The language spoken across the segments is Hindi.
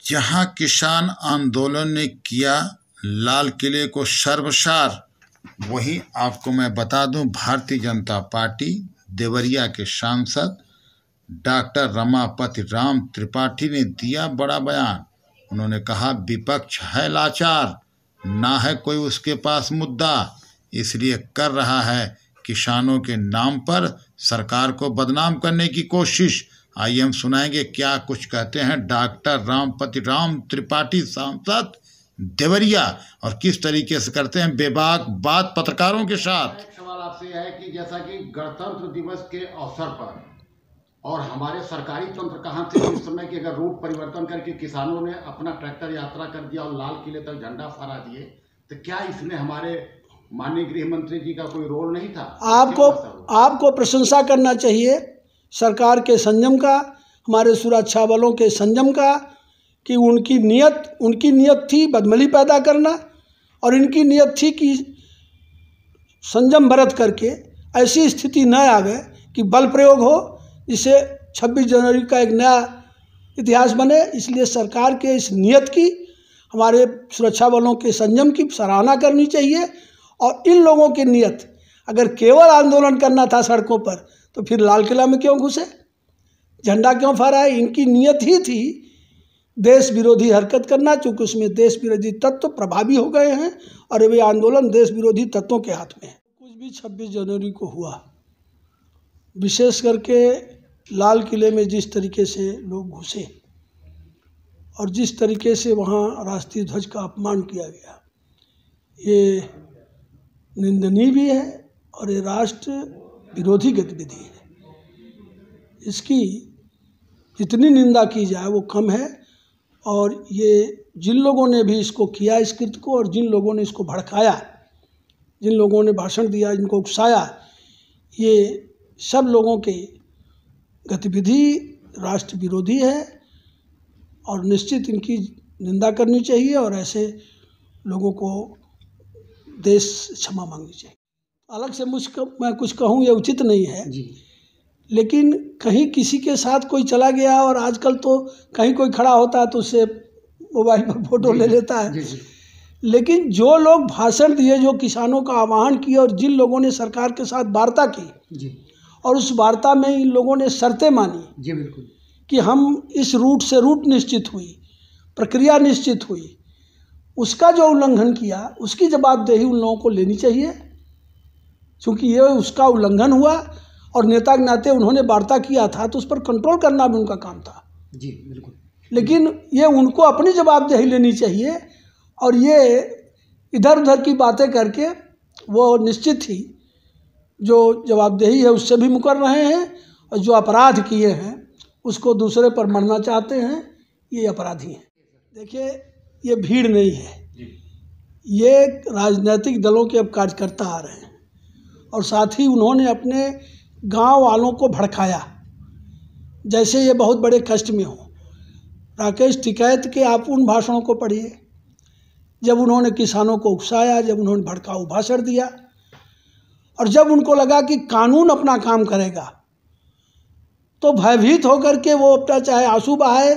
जहां किसान आंदोलन ने किया लाल किले को शर्मसार, वहीं आपको मैं बता दूं भारतीय जनता पार्टी देवरिया के सांसद डॉक्टर रमापति राम त्रिपाठी ने दिया बड़ा बयान। उन्होंने कहा विपक्ष है लाचार, ना है कोई उसके पास मुद्दा, इसलिए कर रहा है किसानों के नाम पर सरकार को बदनाम करने की कोशिश। आइए हम सुनाएंगे क्या कुछ कहते हैं डॉक्टर रमापति राम त्रिपाठी सांसद देवरिया और किस तरीके से करते हैं बेबाक बात पत्रकारों के साथ। एक सवाल आपसे है कि जैसा कि गणतंत्र दिवस के अवसर पर और हमारे सरकारी तंत्र कहाँ थे इस समय कि अगर रूट परिवर्तन करके किसानों ने अपना ट्रैक्टर यात्रा कर दिया और लाल किले तक झंडा फहरा दिए, तो क्या इसमें हमारे माननीय गृह मंत्री जी का कोई रोल नहीं था? आपको प्रशंसा करना चाहिए सरकार के संयम का, हमारे सुरक्षा बलों के संयम का, कि उनकी नीयत थी बदमली पैदा करना, और इनकी नीयत थी कि संयम बरत करके ऐसी स्थिति न आवे कि बल प्रयोग हो, जिससे 26 जनवरी का एक नया इतिहास बने। इसलिए सरकार के इस नीयत की, हमारे सुरक्षा बलों के संयम की सराहना करनी चाहिए। और इन लोगों की नीयत, अगर केवल आंदोलन करना था सड़कों पर, तो फिर लाल किला में क्यों घुसे, झंडा क्यों फहराए? इनकी नीयत ही थी देश विरोधी हरकत करना, चूँकि उसमें देश विरोधी तत्व प्रभावी हो गए हैं और वे आंदोलन देश विरोधी तत्वों के हाथ में है। कुछ भी 26 जनवरी को हुआ, विशेष करके लाल किले में जिस तरीके से लोग घुसे और जिस तरीके से वहाँ राष्ट्रीय ध्वज का अपमान किया गया, ये निंदनीय भी है और ये राष्ट्र विरोधी गतिविधि है। इसकी जितनी निंदा की जाए वो कम है। और ये जिन लोगों ने भी इसको किया इस कृत्य को, और जिन लोगों ने इसको भड़काया, जिन लोगों ने भाषण दिया, जिनको उकसाया, ये सब लोगों की गतिविधि राष्ट्र विरोधी है और निश्चित इनकी निंदा करनी चाहिए और ऐसे लोगों को देश क्षमा मांगनी चाहिए। अलग से मैं कुछ कहूँ ये उचित नहीं है जी। लेकिन कहीं किसी के साथ कोई चला गया, और आजकल तो कहीं कोई खड़ा होता है तो उससे मोबाइल पर फोटो ले लेता है जी। लेकिन जो लोग भाषण दिए, जो किसानों का आह्वान किया और जिन लोगों ने सरकार के साथ वार्ता की जी, और उस वार्ता में इन लोगों ने शर्तें मानी जी, बिल्कुल, कि हम इस रूट निश्चित हुई, प्रक्रिया निश्चित हुई, उसका जो उल्लंघन किया उसकी जवाबदेही उन लोगों को लेनी चाहिए, क्योंकि ये उसका उल्लंघन हुआ और नेता के नाते उन्होंने वार्ता किया था तो उस पर कंट्रोल करना भी उनका काम था जी, बिल्कुल। लेकिन ये उनको अपनी जवाबदेही लेनी चाहिए, और ये इधर उधर की बातें करके वो निश्चित ही जो जवाबदेही है उससे भी मुकर रहे हैं, और जो अपराध किए हैं उसको दूसरे पर मरना चाहते हैं, ये अपराधी हैं। देखिए, ये भीड़ नहीं है, ये राजनीतिक दलों के अब कार्यकर्ता आ रहे हैं, और साथ ही उन्होंने अपने गांव वालों को भड़काया जैसे ये बहुत बड़े कष्ट में हो। राकेश टिकैत के आप उन भाषणों को पढ़िए जब उन्होंने किसानों को उकसाया, जब उन्होंने भड़काऊ भाषण दिया, और जब उनको लगा कि कानून अपना काम करेगा तो भयभीत होकर के वो अपना चाहे आंसू बहाए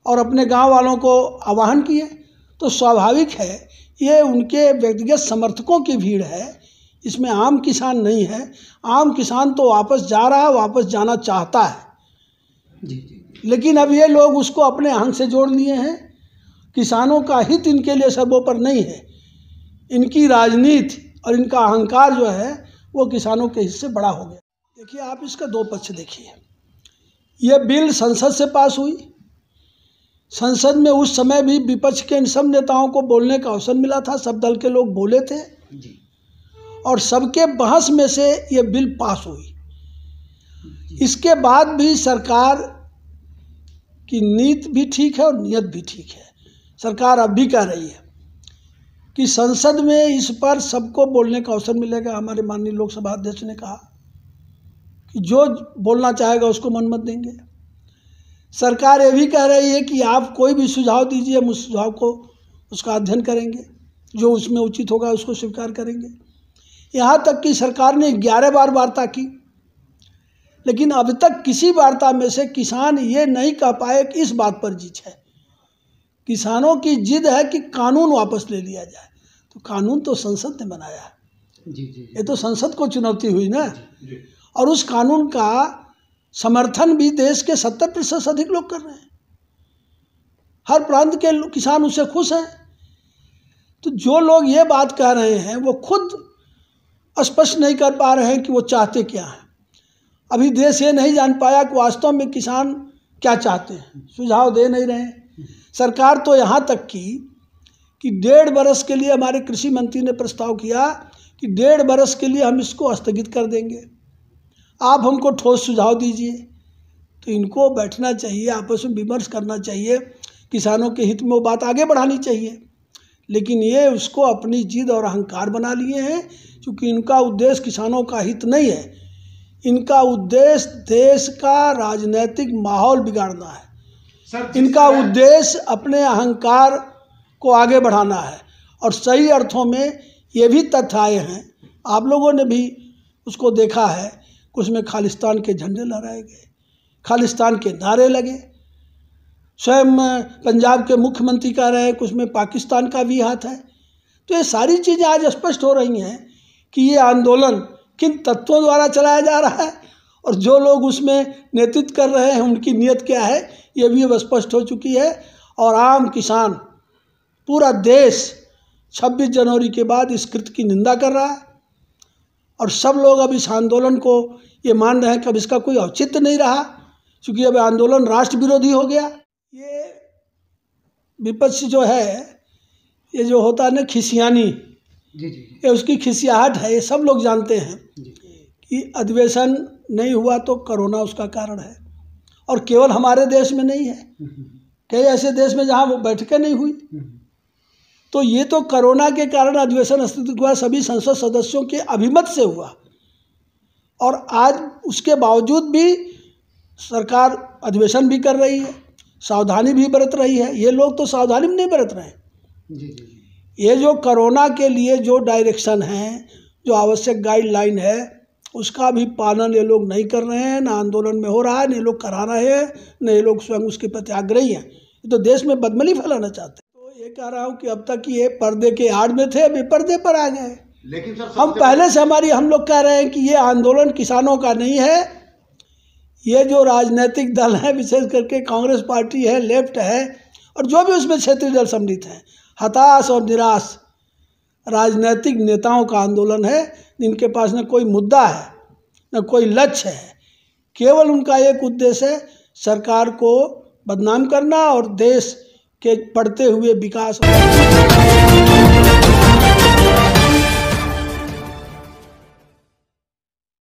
और अपने गांव वालों को आह्वान किए। तो स्वाभाविक है ये उनके व्यक्तिगत समर्थकों की भीड़ है, इसमें आम किसान नहीं है। आम किसान तो वापस जा रहा है, वापस जाना चाहता है जी। लेकिन अब ये लोग उसको अपने अहंग से जोड़ लिए हैं। किसानों का हित इनके लिए सर्वोपरि नहीं है, इनकी राजनीति और इनका अहंकार जो है वो किसानों के हिस्से बड़ा हो गया। देखिए, आप इसका दो पक्ष देखिए। ये बिल संसद से पास हुई, संसद में उस समय भी विपक्ष के इन सब नेताओं को बोलने का अवसर मिला था, सब दल के लोग बोले थे जी। और सबके बहस में से ये बिल पास हुई। इसके बाद भी सरकार की नीति भी ठीक है और नीयत भी ठीक है। सरकार अब भी कह रही है कि संसद में इस पर सबको बोलने का अवसर मिलेगा। हमारे माननीय लोकसभा अध्यक्ष ने कहा कि जो बोलना चाहेगा उसको मन मत देंगे। सरकार ये भी कह रही है कि आप कोई भी सुझाव दीजिए, हम उस सुझाव को उसका अध्ययन करेंगे, जो उसमें उचित होगा उसको स्वीकार करेंगे। यहाँ तक कि सरकार ने 11 बार वार्ता की, लेकिन अब तक किसी वार्ता में से किसान ये नहीं कह पाए कि इस बात पर जीत है किसानों की जिद है कि कानून वापस ले लिया जाए। तो कानून तो संसद ने बनाया है, जी जी ये तो संसद को चुनौती हुई ना। जी और उस कानून का समर्थन भी देश के 70% से अधिक लोग कर रहे हैं। हर प्रांत के किसान उससे खुश हैं। तो जो लोग ये बात कह रहे हैं वो खुद स्पष्ट नहीं कर पा रहे हैं कि वो चाहते क्या हैं। अभी देश ये नहीं जान पाया कि वास्तव में किसान क्या चाहते हैं, सुझाव दे नहीं रहे हैं। सरकार तो यहाँ तक की कि 1.5 बरस के लिए हमारे कृषि मंत्री ने प्रस्ताव किया कि 1.5 बरस के लिए हम इसको स्थगित कर देंगे, आप हमको ठोस सुझाव दीजिए। तो इनको बैठना चाहिए, आपस में विमर्श करना चाहिए, किसानों के हित में वो बात आगे बढ़ानी चाहिए। लेकिन ये उसको अपनी जिद और अहंकार बना लिए हैं, क्योंकि इनका उद्देश्य किसानों का हित नहीं है, इनका उद्देश्य देश का राजनीतिक माहौल बिगाड़ना है। इनका उद्देश्य अपने अहंकार को आगे बढ़ाना है। और सही अर्थों में ये भी तथ्य आए हैं, आप लोगों ने भी उसको देखा है कि उसमें खालिस्तान के झंडे लहराए गए, खालिस्तान के नारे लगे। स्वयं पंजाब के मुख्यमंत्री कह रहे हैं कि उसमें पाकिस्तान का भी हाथ है। तो ये सारी चीज़ें आज स्पष्ट हो रही हैं कि ये आंदोलन किन तत्वों द्वारा चलाया जा रहा है और जो लोग उसमें नेतृत्व कर रहे हैं उनकी नीयत क्या है, ये भी अब स्पष्ट हो चुकी है। और आम किसान, पूरा देश 26 जनवरी के बाद इस कृत्य की निंदा कर रहा है। और सब लोग अब इस आंदोलन को ये मान रहे हैं कि अब इसका कोई औचित्य नहीं रहा, क्योंकि अब आंदोलन राष्ट्र विरोधी हो गया। ये विपक्ष जो है, ये जो होता है ना खिसियानी, जी जी ये उसकी खिसियाहट है। ये सब लोग जानते हैं जी कि अधिवेशन नहीं हुआ तो कोरोना उसका कारण है। और केवल हमारे देश में नहीं है, कई ऐसे देश में जहाँ वो बैठकें नहीं हुई। तो ये तो कोरोना के कारण अधिवेशन स्थगित हुआ, सभी संसद सदस्यों के अभिमत से हुआ। और आज उसके बावजूद भी सरकार अधिवेशन भी कर रही है, सावधानी भी बरत रही है। ये लोग तो सावधानी भी नहीं बरत रहे हैं। जी जी ये जो कोरोना के लिए जो डायरेक्शन है, जो आवश्यक गाइडलाइन है, उसका भी पालन ये लोग नहीं कर रहे हैं। ना आंदोलन में हो रहा है, न ये लोग करा रहे हैं, न ये लोग स्वयं उसके प्रति आग्रही हैं। ये तो देश में बदमली फैलाना चाहते हैं। तो ये कह रहा हूँ कि अब तक ये पर्दे के आड़ में थे, अभी पर्दे पर आ गए। लेकिन सर हम पहले से हम लोग कह रहे हैं कि ये आंदोलन किसानों का नहीं है। ये जो राजनीतिक दल है, विशेष करके कांग्रेस पार्टी है, लेफ्ट है, और जो भी उसमें क्षेत्रीय दल सम्मिलित हैं, हताश और निराश राजनीतिक नेताओं का आंदोलन है, जिनके पास न कोई मुद्दा है, न कोई लक्ष्य है। केवल उनका एक उद्देश्य है सरकार को बदनाम करना और देश के बढ़ते हुए विकास